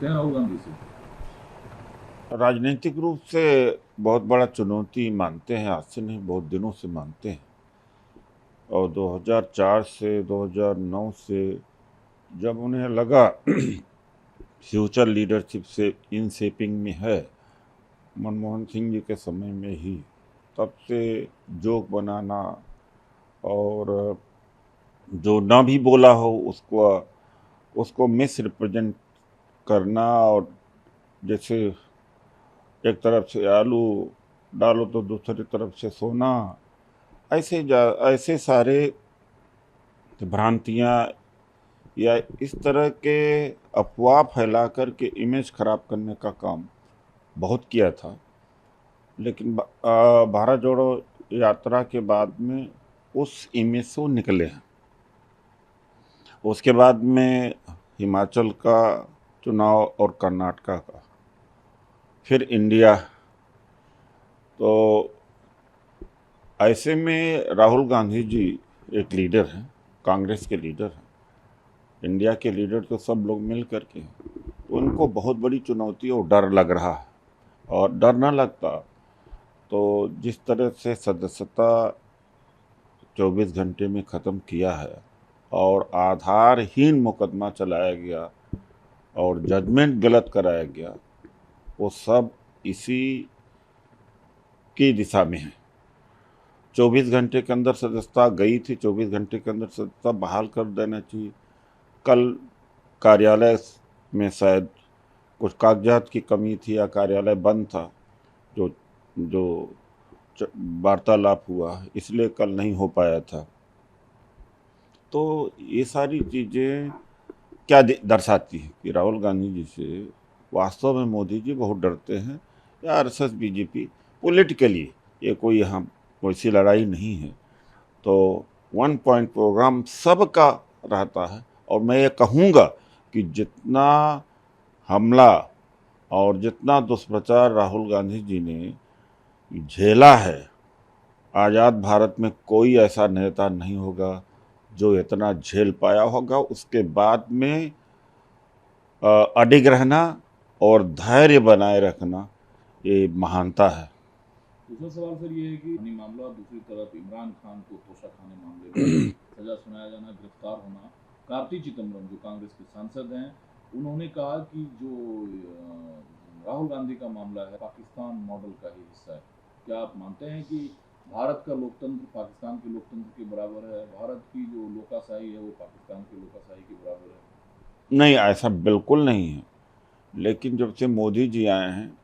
सकते हैं राहुल गांधी से? राजनीतिक रूप से बहुत बड़ा चुनौती मानते हैं, आज से नहीं बहुत दिनों से मानते हैं। और 2004 से 2009 से जब उन्हें लगा फ्यूचर लीडरशिप से इन शेपिंग में है, मनमोहन सिंह जी के समय में ही, तब से जोक बनाना और जो ना भी बोला हो उसको उसको मिस रिप्रेजेंट करना, और जैसे एक तरफ से आलू डालो तो दूसरी तरफ से सोना, ऐसे सारे भ्रांतियां या इस तरह के अफवाह फैला कर के इमेज खराब करने का काम बहुत किया था। लेकिन भारत जोड़ो यात्रा के बाद में उस इमेज से वो निकले हैं। उसके बाद में हिमाचल का चुनाव और कर्नाटका का, फिर इंडिया। तो ऐसे में राहुल गांधी जी एक लीडर हैं, कांग्रेस के लीडर हैं, इंडिया के लीडर तो सब लोग मिल करके हैं। तो उनको बहुत बड़ी चुनौती और डर लग रहा है। और डर ना लगता तो जिस तरह से सदस्यता 24 घंटे में ख़त्म किया है और आधारहीन मुकदमा चलाया गया और जजमेंट गलत कराया गया, वो सब इसी की दिशा में है। 24 घंटे के अंदर सदस्यता गई थी, 24 घंटे के अंदर सदस्यता बहाल कर देना चाहिए। कल कार्यालय में शायद कुछ कागजात की कमी थी या कार्यालय बंद था, जो जो वार्तालाप हुआ, इसलिए कल नहीं हो पाया था। तो ये सारी चीज़ें क्या दर्शाती है कि राहुल गांधी जी से वास्तव में मोदी जी बहुत डरते हैं, या आरएसएस बीजेपी पॉलिटिकली। ये कोई यहाँ वैसी लड़ाई नहीं है। तो वन पॉइंट प्रोग्राम सबका रहता है। और मैं ये कहूँगा कि जितना हमला और जितना दुष्प्रचार राहुल गांधी जी ने झेला है, आज़ाद भारत में कोई ऐसा नेता नहीं होगा जो इतना झेल पाया होगा। उसके बाद में अडिग रहना और धैर्य बनाए रखना, ये महानता है। दूसरा सवाल सर ये है कि मामला, दूसरी तरफ इमरान खान को तोशा खाने मामले में सजा सुनाया जाना, गिरफ्तार होना। कार्ति चिदम्बरम जो कांग्रेस के सांसद हैं, उन्होंने कहा कि जो राहुल गांधी का मामला है पाकिस्तान मॉडल का ही हिस्सा है। क्या आप मानते हैं कि भारत का लोकतंत्र पाकिस्तान के लोकतंत्र के बराबर है, भारत की जो लोकाशाही है वो पाकिस्तान की लोकाशाही के बराबर है? नहीं, ऐसा बिल्कुल नहीं है। लेकिन जब से मोदी जी आए हैं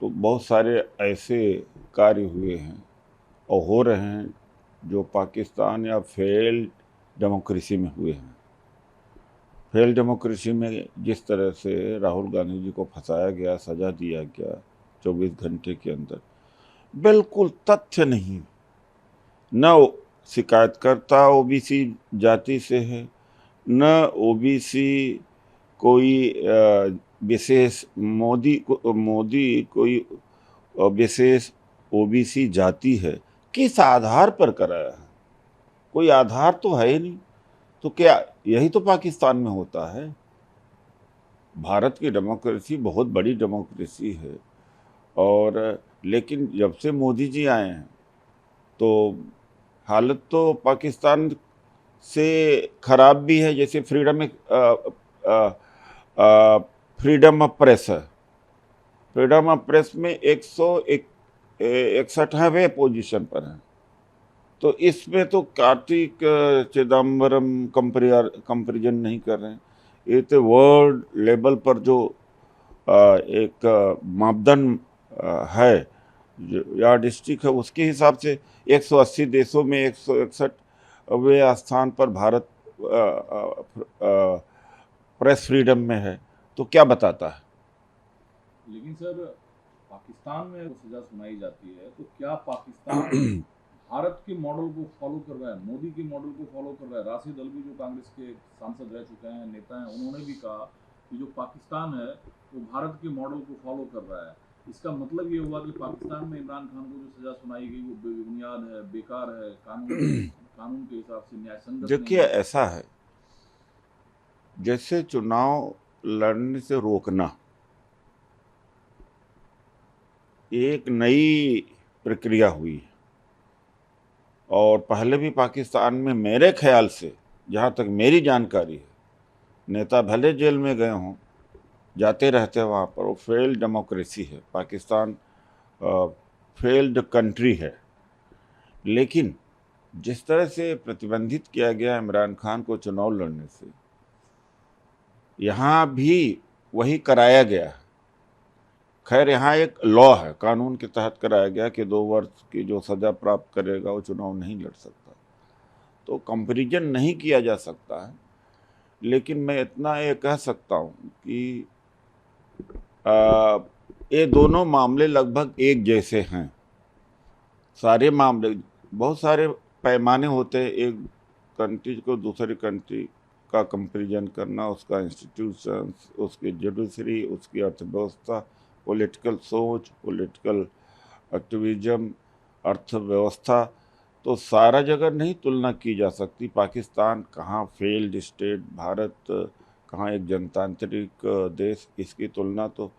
तो बहुत सारे ऐसे कार्य हुए हैं और हो रहे हैं जो पाकिस्तान या फेल्ड डेमोक्रेसी में हुए हैं। फेल डेमोक्रेसी में जिस तरह से राहुल गांधी जी को फंसाया गया, सजा दिया गया 24 घंटे के अंदर, बिल्कुल तथ्य नहीं। न शिकायतकर्ता ओबीसी जाति से है, न ओबीसी कोई विशेष मोदी कोई विशेष ओबीसी जाति है। किस आधार पर कराया है? कोई आधार तो है ही नहीं। तो क्या यही तो पाकिस्तान में होता है? भारत की डेमोक्रेसी बहुत बड़ी डेमोक्रेसी है। और लेकिन जब से मोदी जी आए हैं तो हालत तो पाकिस्तान से खराब भी है। जैसे फ्रीडम ऑफ प्रेस है। फ्रीडम ऑफ प्रेस में 161वें पोजीशन पर है। तो इसमें तो कार्तिक चिदम्बरम कंपेरिजन नहीं कर रहे हैं। ये तो वर्ल्ड लेवल पर जो एक मापदंड है, जो या डिस्ट्रिक्ट है, उसके हिसाब से 180 देशों में 161वें स्थान पर भारत प्रेस फ्रीडम में है। तो क्या बताता है? लेकिन सर, पाकिस्तान में सजा सुनाई जाती है तो क्या पाकिस्तान भारत के मॉडल को फॉलो कर रहा है, मोदी के मॉडल को फॉलो कर रहा है? राशिद अल्वी जो कांग्रेस के सांसद रह चुके हैं, नेता हैं, उन्होंने भी कहा कि जो पाकिस्तान है वो भारत के मॉडल को फॉलो कर रहा है। इसका मतलब ये हुआ कि पाकिस्तान में इमरान खान को जो सजा सुनाई गई वो बेबुनियाद है, बेकार है, कानून के हिसाब से न्याय संगत नहीं देखिए, है। ऐसा है, जैसे चुनाव लड़ने से रोकना एक नई प्रक्रिया हुई है। और पहले भी पाकिस्तान में मेरे ख्याल से, जहाँ तक मेरी जानकारी है, नेता भले जेल में गए हों, जाते रहते हैं वहाँ पर। वो फेल्ड डेमोक्रेसी है पाकिस्तान, फेल्ड कंट्री है। लेकिन जिस तरह से प्रतिबंधित किया गया इमरान खान को चुनाव लड़ने से, यहाँ भी वही कराया गया है। खैर यहाँ एक लॉ है, कानून के तहत कराया गया कि 2 वर्ष की जो सज़ा प्राप्त करेगा वो चुनाव नहीं लड़ सकता, तो कंपैरिजन नहीं किया जा सकता है। लेकिन मैं इतना ये कह सकता हूँ कि ये दोनों मामले लगभग एक जैसे हैं। सारे मामले, बहुत सारे पैमाने होते हैं एक कंट्री को दूसरी कंट्री का कंपैरिजन करना, उसका इंस्टीट्यूशंस, उसकी जुडिशरी, उसकी अर्थव्यवस्था, पॉलिटिकल सोच, पॉलिटिकल एक्टिविज्म, अर्थव्यवस्था, तो सारा जगह नहीं तुलना की जा सकती। पाकिस्तान कहाँ फेल्ड स्टेट, भारत कहाँ एक जनतांत्रिक देश, इसकी तुलना तो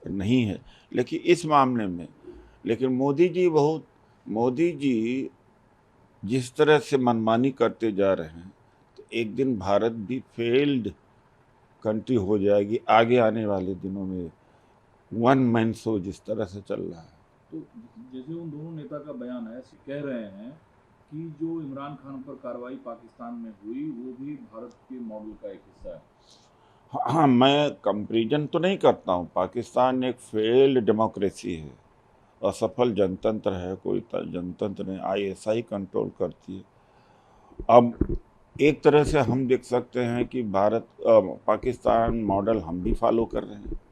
नहीं है। लेकिन इस मामले में, लेकिन मोदी जी जिस तरह से मनमानी करते जा रहे हैं, तो एक दिन भारत भी फेल्ड कंट्री हो जाएगी आगे आने वाले दिनों में। वन मैन शो जिस तरह से चल रहा है। तो जैसे उन दोनों नेता का बयान है, कह रहे हैं कि जो इमरान खान पर कार्रवाई पाकिस्तान में हुई वो भी भारत के मॉडल का एक हिस्सा है। हाँ, मैं कंपैरिजन तो नहीं करता हूँ। पाकिस्तान एक फेल्ड डेमोक्रेसी है, असफल जनतंत्र है, कोई जनतंत्र नहीं, ISI कंट्रोल करती है। अब एक तरह से हम देख सकते हैं कि पाकिस्तान मॉडल हम भी फॉलो कर रहे हैं।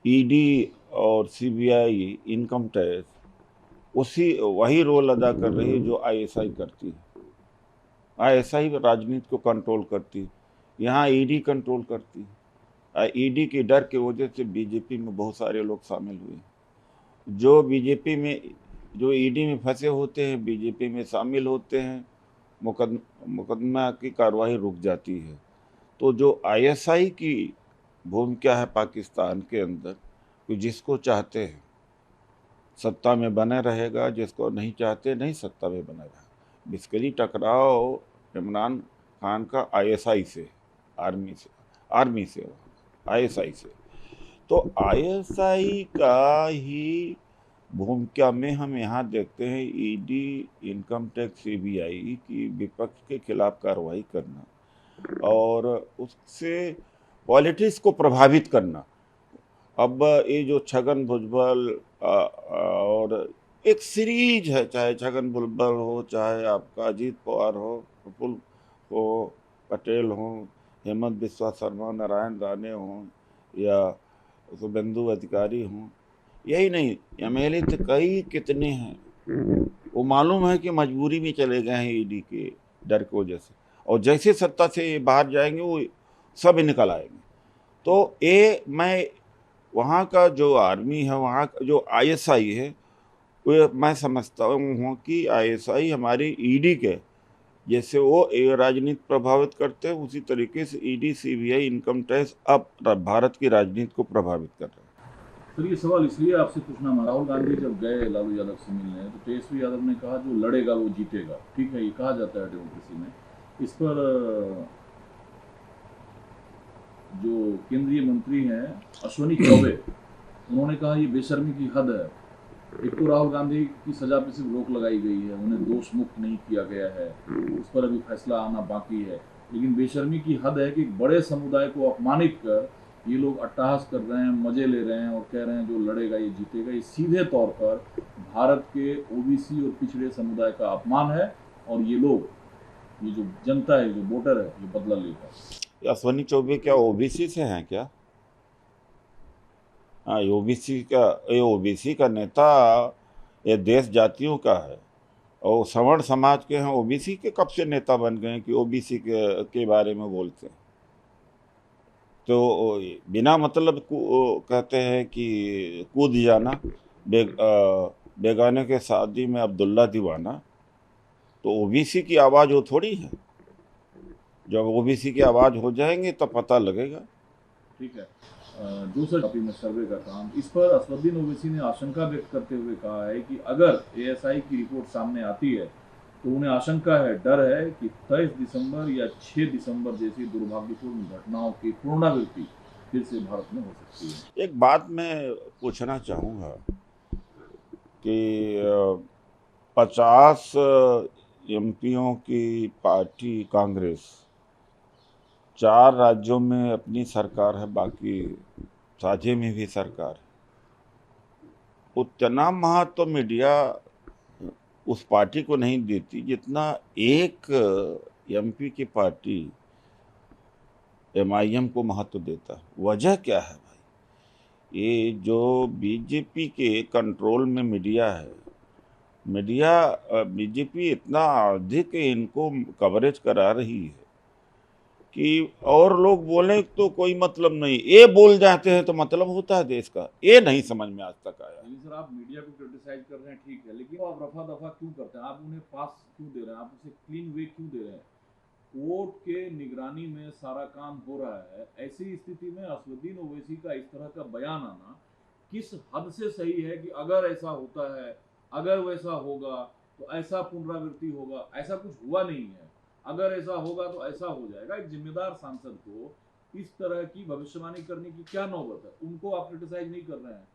ED और CBI, इनकम टैक्स, वही रोल अदा कर रही है जो ISI करती है। ISI राजनीति को कंट्रोल करती है, यहाँ ED कंट्रोल करती है। ED के डर की वजह से बीजेपी में बहुत सारे लोग शामिल हुए, जो बीजेपी में, जो ED में फंसे होते हैं, बीजेपी में शामिल होते हैं, मुकदमा की कार्रवाई रुक जाती है। तो जो ISI की भूमिका है पाकिस्तान के अंदर, कि जिसको चाहते हैं सत्ता में बने रहेगा, जिसको नहीं चाहते नहीं सत्ता में बना रहेगा। बेसिकली टकराव इमरान खान का ISI से, आर्मी से ISI से। तो ISI का ही भूमिका में हम यहाँ देखते हैं ED, इनकम टैक्स, CBI की विपक्ष के खिलाफ कार्रवाई करना और उससे पॉलिटिक्स को प्रभावित करना। अब ये जो छगन भुजबल और एक सीरीज है, चाहे छगन भुजबल हो, चाहे आपका अजीत पवार हो, प्रफुल्ल हो, पटेल हो, हेमंत बिस्वा शर्मा, नारायण राणे हों या शुभेंदु अधिकारी हों, यही नहीं, MLA तो कई कितने हैं, वो मालूम है कि मजबूरी में चले गए हैं ED के डर की वजह से, और जैसे सत्ता से बाहर जाएंगे वो सब निकल आएंगे। तो ये मैं वहाँ का जो आर्मी है, वहाँ का जो ISI है, वो मैं समझता हूँ कि ISI हमारी ED के जैसे वो राजनीति प्रभावित करते हैं, उसी तरीके से ED, CBI, इनकम टैक्स अब भारत की राजनीति को प्रभावित कर रहे हैं। सर, ये सवाल इसलिए आपसे पूछना, राहुल गांधी जब गए लालू यादव से मिलने, तो तेजस्वी यादव ने कहा जो लड़ेगा वो जीतेगा। ठीक है, ये कहा जाता है डेमोक्रेसी में। इस पर जो केंद्रीय मंत्री हैं अश्विनी चौबे, उन्होंने कहा ये बेशर्मी की हद है। एक तो राहुल गांधी की सजा पर सिर्फ रोक लगाई गई है, उन्हें दोष मुक्त नहीं किया गया है, उस पर अभी फैसला आना बाकी है। लेकिन बेशर्मी की हद है कि बड़े समुदाय को अपमानित कर ये लोग अट्टहास कर रहे हैं, मजे ले रहे हैं और कह रहे हैं जो लड़ेगा ये जीतेगा। ये सीधे तौर पर भारत के OBC और पिछड़े समुदाय का अपमान है, और ये लोग, ये जो जनता है, जो वोटर है, ये बदला लेगा। अश्विनी चौबे क्या OBC से हैं क्या? हाँ, OBC का नेता ये देश जातियों का है, और सवर्ण समाज के हैं। OBC के कब से नेता बन गए कि OBC के बारे में बोलते हैं? तो बिना मतलब कहते हैं कि कूद जाना, बेगाने के शादी में अब्दुल्ला दीवाना। तो OBC की आवाज़ वो थोड़ी है। जब OBC की आवाज़ हो जाएंगे तब पता लगेगा। ठीक है। जो सर अभी में सर्वे का काम, इस पर असदुद्दीन ओवैसी ने आशंका व्यक्त करते हुए कहा है कि अगर एएसआई की रिपोर्ट सामने आती है तो उन्हें आशंका है, डर है कि 23 दिसंबर या 6 दिसंबर जैसी दुर्भाग्यपूर्ण घटनाओं की पुनरावृत्ति फिर से भारत में हो सकती है। एक बात मैं पूछना चाहूँगा कि 50 एमपीओं की पार्टी कांग्रेस 4 राज्यों में अपनी सरकार है, बाकी साझे में भी सरकार है। उतना महत्व मीडिया उस पार्टी को नहीं देती जितना एक एमपी की पार्टी एमआईएम को महत्व देता है। वजह क्या है भाई? ये जो बीजेपी के कंट्रोल में मीडिया है, बीजेपी इतना अधिक इनको कवरेज करा रही है कि और लोग बोले तो कोई मतलब नहीं, ये बोल जाते हैं तो मतलब होता है देश का। ये नहीं समझ में आज तक आया। सर आप मीडिया को क्रिटिसाइज कर रहे हैं, ठीक है, लेकिन आप रफा दफा क्यों करते हैं? आप उन्हें पास क्यों दे रहे हैं? आप उसे क्लीन वे क्यों दे रहे हैं? कोर्ट के निगरानी में सारा काम हो रहा है। ऐसी स्थिति में असदुद्दीन ओवैसी का इस तरह का बयान आना किस हद से सही है कि अगर ऐसा होता है, अगर वैसा होगा तो ऐसा पुनरावृत्ति होगा? ऐसा कुछ हुआ नहीं है। अगर ऐसा होगा तो ऐसा हो जाएगा। एक जिम्मेदार सांसद को इस तरह की भविष्यवाणी करने की क्या नौबत है? उनको आप क्रिटिसाइज नहीं कर रहे हैं।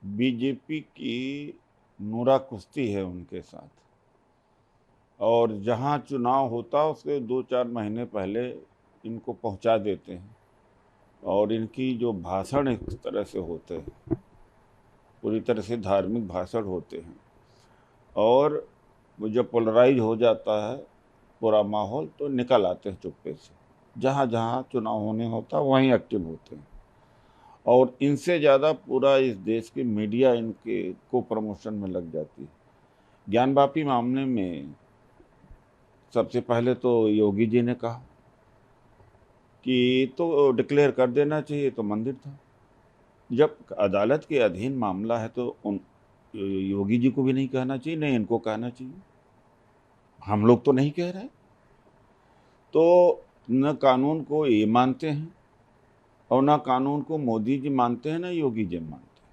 बीजेपी की नूरा कुश्ती है उनके साथ, और जहां चुनाव होता उसके 2-4 महीने पहले इनको पहुंचा देते हैं, और इनकी जो भाषण इस तरह से होते हैं, पूरी तरह से धार्मिक भाषण होते हैं, और वो जब पोलराइज हो जाता है पूरा माहौल तो निकल आते हैं चुप्पे से। जहाँ जहाँ चुनाव होने होता वहीं एक्टिव होते हैं, और इनसे ज़्यादा पूरा इस देश की मीडिया इनके को प्रमोशन में लग जाती है। ज्ञानवापी मामले में सबसे पहले तो योगी जी ने कहा कि तो डिक्लेयर कर देना चाहिए, तो मंदिर था। जब अदालत के अधीन मामला है तो उन योगी जी को भी नहीं कहना चाहिए, नहीं इनको कहना चाहिए। हम लोग तो नहीं कह रहे। तो न कानून को ये मानते हैं और ना कानून को मोदी जी मानते हैं, ना योगी जी मानते हैं।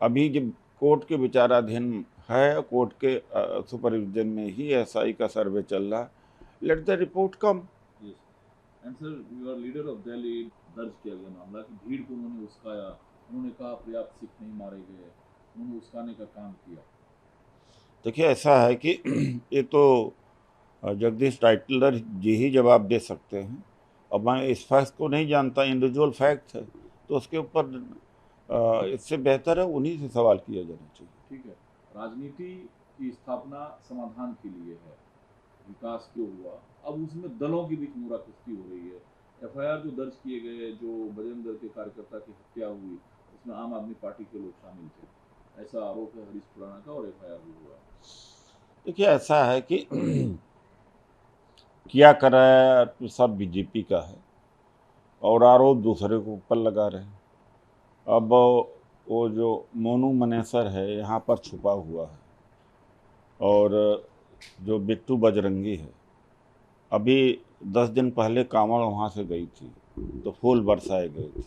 अभी जब कोर्ट के विचाराधीन है, कोर्ट के सुपरविजन में ही एसआई का सर्वे चल रहा है। Let the report come. And sir, your leader of Delhi दर्ज किया गया मामला कि भीड़ को उन्होंने उस्काया, उन्होंने कहा पर्याप्त सिख नहीं मारे गए, उन्होंने उस्काने का काम किया। देखिए ऐसा है कि ये तो जगदीश टाइटलर जी ही जवाब दे सकते हैं, और मैं इस फैक्ट को नहीं जानता, इंडिविजुअल फैक्ट है, तो उसके ऊपर इससे बेहतर है उन्हीं से सवाल किया जाना चाहिए। ठीक है, राजनीति की स्थापना समाधान के लिए है, विकास क्यों हुआ? अब उसमें दलों के बीच मुरा कुश्ती हो रही है। एफआईआर जो दर्ज किए गए, जो बजरंग दल के कार्यकर्ता की हत्या हुई, उसमें आम आदमी पार्टी के लोग शामिल थे, ऐसा आरोप है हरीश खुराना का, और एफआईआर भी हुआ। देखिए ऐसा है कि क्या कर रहा है तो सब बीजेपी का है, और आरोप दूसरे को ऊपर लगा रहे हैं। अब वो जो मोनू मनेसर है यहाँ पर छुपा हुआ है, और जो बिट्टू बजरंगी है, अभी 10 दिन पहले कांवड़ वहाँ से गई थी तो फूल बरसाए गए थे।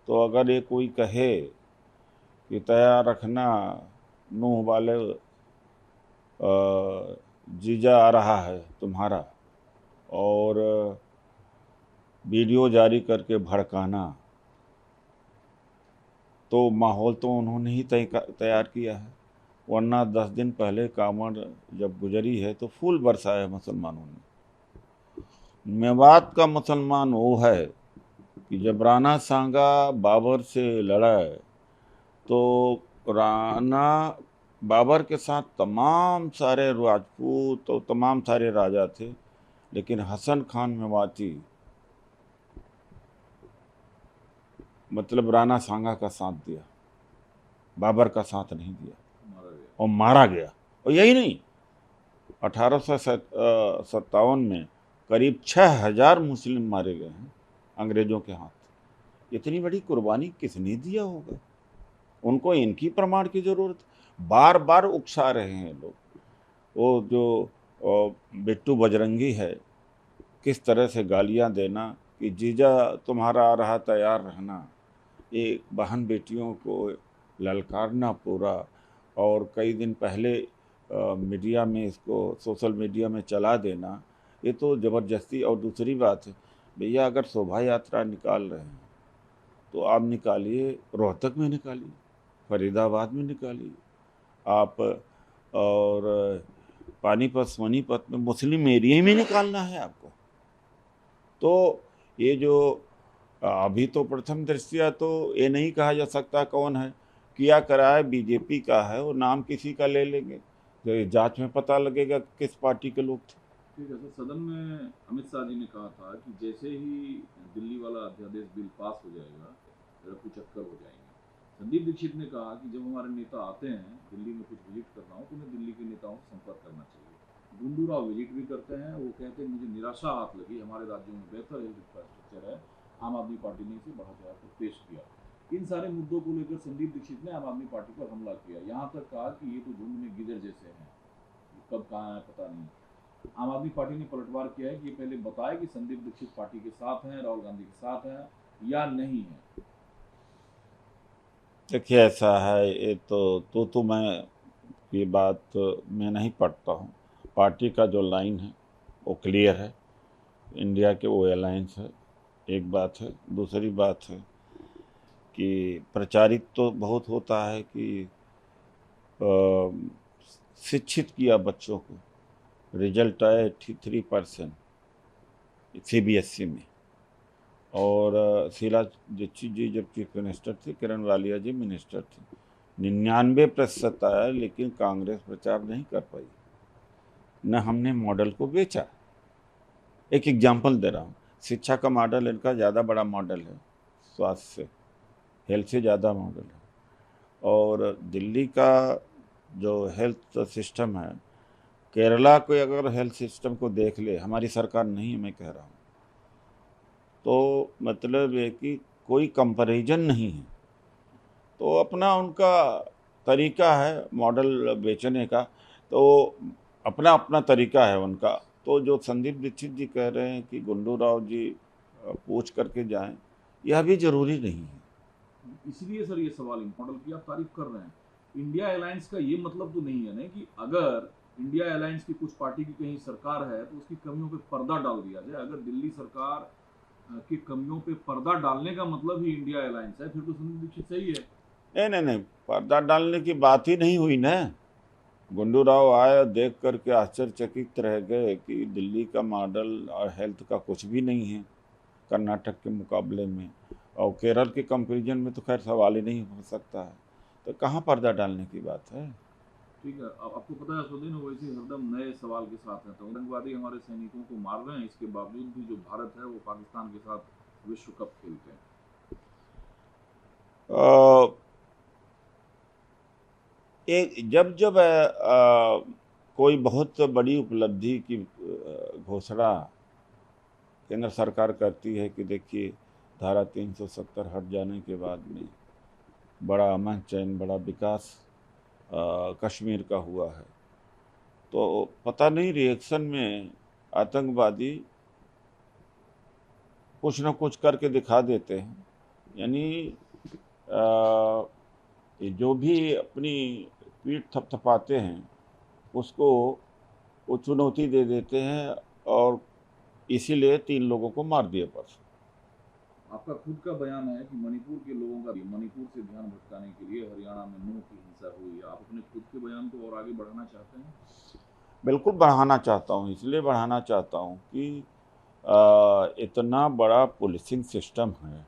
तो अगर ये कोई कहे कि तैयार रखना, नूह वाले जीजा आ रहा है तुम्हारा, और वीडियो जारी करके भड़काना, तो माहौल तो उन्होंने ही तैयार किया है। वरना 10 दिन पहले कांवड़ जब गुजरी है तो फूल बरसाया मुसलमानों ने। मेवात का मुसलमान वो है कि जब राणा सांगा बाबर से लड़ा तो राणा बाबर के साथ तमाम सारे राजपूत और तमाम सारे राजा थे, लेकिन हसन खान मेवाती मतलब राणा सांगा का साथ दिया, बाबर का साथ नहीं दिया, और मारा गया। और यही नहीं, 1857 में करीब 6000 मुस्लिम मारे गए हैं अंग्रेजों के हाथ। इतनी बड़ी कुर्बानी किसने दिया होगा? उनको इनकी प्रमाण की जरूरत। बार बार उकसा रहे हैं लोग। वो जो बिट्टू बजरंगी है, किस तरह से गालियां देना, कि जीजा तुम्हारा आ रहा तैयार रहना, एक बहन बेटियों को ललकारना पूरा, और कई दिन पहले मीडिया में इसको सोशल मीडिया में चला देना, ये तो ज़बरदस्ती। और दूसरी बात है, भैया अगर शोभा यात्रा निकाल रहे हैं तो आप निकालिए, रोहतक में निकालिए, फरीदाबाद में निकालिए आप, और पानीपत सोनीपत में मुस्लिम एरिया में निकालना है आपको। तो ये जो अभी तो प्रथम दृष्टया तो ये नहीं कहा जा सकता कौन है, किया कराए बीजेपी का है, और नाम किसी का ले लेंगे तो जांच में पता लगेगा किस पार्टी के लोग थे। ठीक है सर, सदन में अमित शाह जी ने कहा था कि जैसे ही दिल्ली वाला अध्यादेश बिल पास हो जाएगा रफू चक्कर हो जाएंगे। संदीप दीक्षित ने कहा कि जब हमारे नेता आते हैं दिल्ली में कुछ विजिट करना हो तो उन्हें दिल्ली के नेताओं से संपर्क करना चाहिए। गुंडू राव विजिट भी करते हैं, वो कहते हैं मुझे निराशा हाथ लगी, हमारे राज्यों में बेहतर हेल्थ इंफ्रास्ट्रक्चर है, आम आदमी पार्टी ने इसे बढ़ा चढ़ा कर पेश किया। इन सारे मुद्दों को लेकर संदीप दीक्षित ने आम आदमी पार्टी पर हमला किया, यहाँ तक कहा कि ये तो झुंड में गिदड़ जैसे हैं, कब कहाँ है पता नहीं। आम आदमी पार्टी ने पलटवार किया है कि ये पहले बताए कि संदीप दीक्षित पार्टी के साथ हैं, राहुल गांधी के साथ हैं या नहीं है। देखिए ऐसा है, ये तो मैं ये बात मैं नहीं पढ़ता हूँ। पार्टी का जो लाइन है वो क्लियर है, इंडिया के वो अलायंस है, एक बात है। दूसरी बात है कि प्रचारित तो बहुत होता है कि शिक्षित किया बच्चों को, रिजल्ट आया 83% CBSE में, और शीला दीक्षित जी जब चीफ मिनिस्टर थे, किरण वालिया जी मिनिस्टर थे, 99% आया, लेकिन कांग्रेस प्रचार नहीं कर पाई, न हमने मॉडल को बेचा। एक एग्जाम्पल दे रहा हूँ, शिक्षा का मॉडल इनका ज़्यादा बड़ा मॉडल है, स्वास्थ्य से हेल्थ से ज़्यादा मॉडल है, और दिल्ली का जो हेल्थ सिस्टम है, केरला को अगर हेल्थ सिस्टम को देख ले, हमारी सरकार नहीं है मैं कह रहा हूँ, तो मतलब है कि कोई कंपैरिजन नहीं है। तो अपना उनका तरीका है मॉडल बेचने का, तो अपना अपना तरीका है उनका। तो जो संदीप दीक्षित जी कह रहे हैं कि गुंडू राव जी पूछ करके जाएं, यह भी जरूरी नहीं है। इसलिए सर ये सवाल मॉडल की आप तारीफ कर रहे हैं, इंडिया अलायंस का ये मतलब तो नहीं है ना कि अगर इंडिया अलायंस की कुछ पार्टी की कहीं सरकार है तो उसकी कमियों पे पर्दा डाल दिया जाए। अगर दिल्ली सरकार की कमियों पे पर्दा डालने का मतलब ही इंडिया अलायंस है, फिर तो संदीप दीक्षित सही है। नहीं, पर्दा डालने की बात ही नहीं हुई ना। गुंडू राव आए, देख करके आश्चर्यचकित रह गए कि दिल्ली का मॉडल और हेल्थ का कुछ भी नहीं है कर्नाटक के मुकाबले में, और केरल के कंपैरिजन में तो खैर सवाल ही नहीं हो सकता है, तो कहाँ पर्दा डालने की बात है। ठीक है, अब आपको पता है असुद्दीन ओवैसी हरदम नए सवाल के साथ हैं, तो आतंकवादी हमारे सैनिकों को मार रहे हैं, इसके बावजूद भी जो भारत है वो पाकिस्तान के साथ विश्व कप खेलते हैं। जब जब कोई बहुत बड़ी उपलब्धि की घोषणा केंद्र सरकार करती है कि देखिए धारा 370 हट जाने के बाद में बड़ा अमन चैन, बड़ा विकास कश्मीर का हुआ है, तो पता नहीं रिएक्शन में आतंकवादी कुछ न कुछ करके दिखा देते हैं। यानी जो भी अपनी पीठ थपथपाते हैं उसको वो चुनौती दे देते हैं, और इसीलिए 3 लोगों को मार दिया परसों। आपका खुद का बयान है कि मणिपुर के लोगों का मणिपुर से ध्यान भटकाने के लिए हरियाणा में नूह की हिंसा हुई। आप अपने खुद के बयान को और आगे बढ़ाना चाहते हैं? बिल्कुल बढ़ाना चाहता हूँ, इसलिए बढ़ाना चाहता हूँ कि इतना बड़ा पुलिसिंग सिस्टम है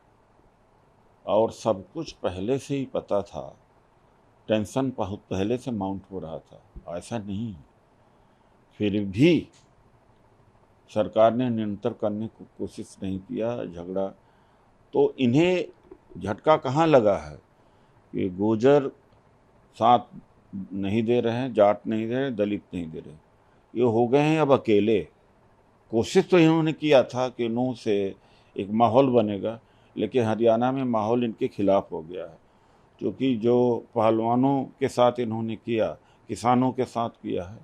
और सब कुछ पहले से ही पता था, टेंशन बहुत पहले से माउंट हो रहा था, ऐसा नहीं। फिर भी सरकार ने नियंत्रण करने की कोशिश नहीं किया झगड़ा। तो इन्हें झटका कहाँ लगा है कि गुर्जर साथ नहीं दे रहे हैं, जाट नहीं दे रहे, दलित नहीं दे रहे, ये हो गए हैं अब अकेले। कोशिश तो इन्होंने किया था कि नूह से एक माहौल बनेगा, लेकिन हरियाणा में माहौल इनके खिलाफ हो गया है, क्योंकि जो पहलवानों के साथ इन्होंने किया, किसानों के साथ किया है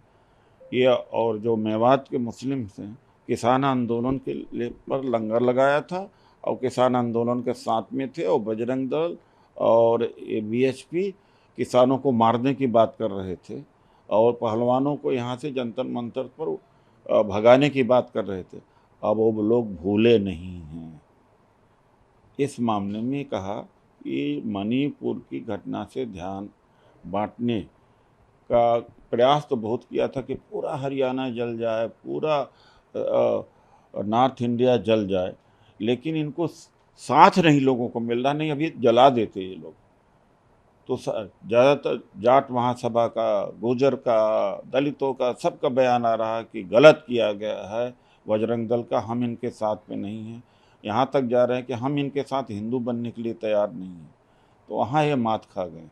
ये, और जो मेवात के मुस्लिम्स हैं किसान आंदोलन के लिए पर लंगर लगाया था और किसान आंदोलन के साथ में थे, और बजरंग दल और बीएचपी किसानों को मारने की बात कर रहे थे और पहलवानों को यहाँ से जंतर मंतर पर भगाने की बात कर रहे थे। अब वो लोग भूले नहीं हैं। इस मामले में कहा कि मणिपुर की घटना से ध्यान बांटने का प्रयास तो बहुत किया था कि पूरा हरियाणा जल जाए, पूरा नॉर्थ इंडिया जल जाए, लेकिन इनको साथ नहीं लोगों को मिल रहा, नहीं अभी जला देते ये लोग। तो ज़्यादातर जाट महासभा का, गुर्जर का, दलितों का, सबका बयान आ रहा है कि गलत किया गया है बजरंग दल का, हम इनके साथ में नहीं हैं। यहाँ तक जा रहे हैं कि हम इनके साथ हिंदू बनने के लिए तैयार नहीं हैं। तो वहाँ ये मात खा गए।